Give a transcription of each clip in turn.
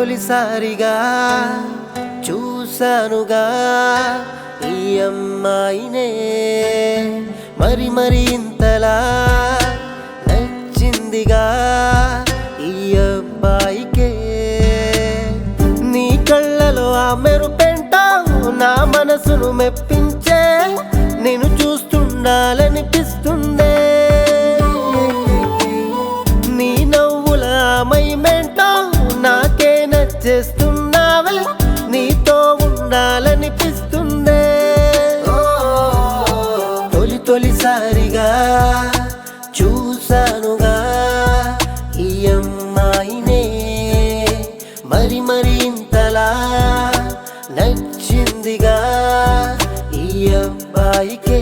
తొలిసారిగా చూసానుగా ఈ అమ్మాయినే, మరి ఇంతలా నచ్చిందిగా ఈ అబ్బాయికే. నీ కళ్ళలో ఆ మెరుపెంటో నా మనసును మెప్పించే, నేను చూస్తుండాలనిపిస్తుందే. నీ నవ్వుల మైమెంటో నాకే నచ్చేస్తున్నావే, నీతో ఉండాలనిపిస్తుందే. తొలిసారిగా చూసానుగా ఈ అమ్మాయినే, మరి ఇంతలా నచ్చిందిగా ఈ అబ్బాయికే.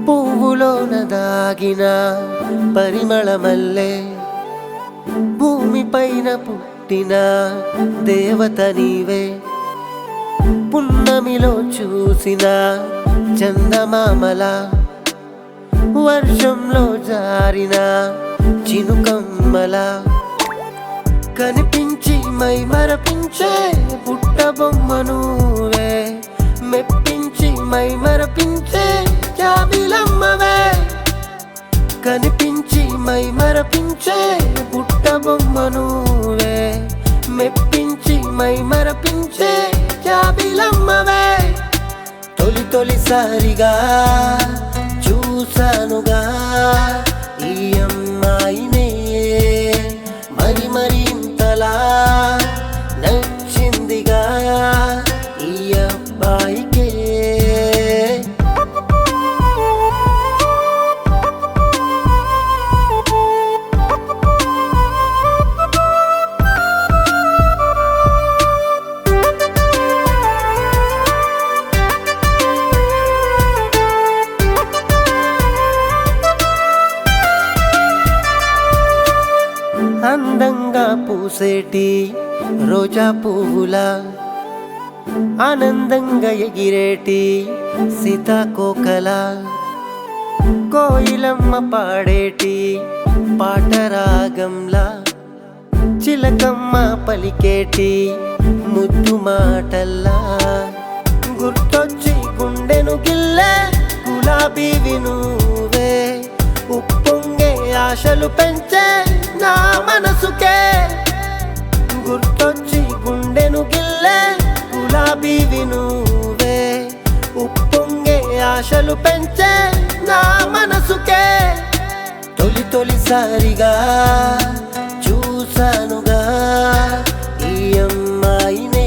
పువ్వులోన దాగిన పరిమళమల్లే, భూమిపైన పుట్టిన దేవత నీవే. పున్నమిలో చూసిన చందమామల, వర్షంలో జారిన చినుకమ్మల, కనిపించి మై మరపించే పుట్టబొమ్మ నువ్వే, మెప్పించి మై మరపించే జాబిలమ్మవే. కనిపించి మై మరపించే పుట్టబొమ్మ నువ్వే, మెప్పించి మై మరపించే జాబిలమ్మవే. తొలిసారిగా చూసానుగా ఈ అమ్మాయినే, మరి ఇంతలా నచ్చిందిగా ఈ అబ్బాయికే. అందంగా పూసేటి రోజా పువ్వులా, ఆనందంగా ఎగిరేటి సీతాకోకలా, కోయిలమ్మ పాడేటి పాటరాగంలా, చిలకమ్మ పలికేటి ముద్దు మాటల్లా, గుర్తొచ్చి గుండెను గిల్లే గులాబీవి నువ్వే, ఉప్పొంగే ఆశలు పెంచే నా మనసుకే. గుర్తొచ్చి గుండెను గిల్లే గులాబీవి నువ్వే, ఉప్పొంగే ఆశలు పెంచే నా మనసుకే. తొలిసారిగా చూసానుగా ఈ అమ్మాయినే,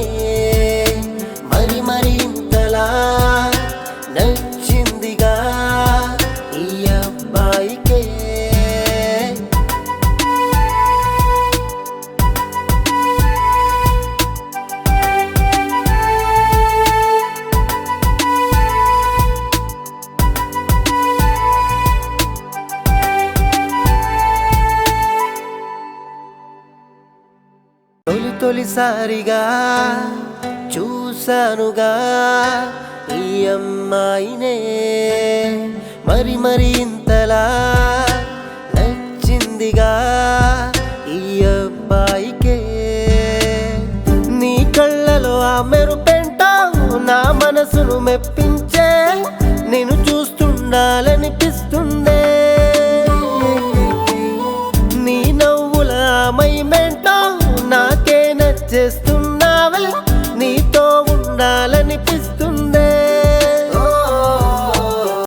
మరి ఇంతలా నచ్చిందిగా ఈ అబ్బాయికే. తొలిసారిగా చూసానుగా ఈ అమ్మాయినే, మరి ఇంతలా నచ్చిందిగా ఈ అబ్బాయికే. నీ కళ్ళలో ఆ మెరుపెంటో నా మనసును మెప్పించే, నేను చూస్తుండాలనిపిస్తుందే.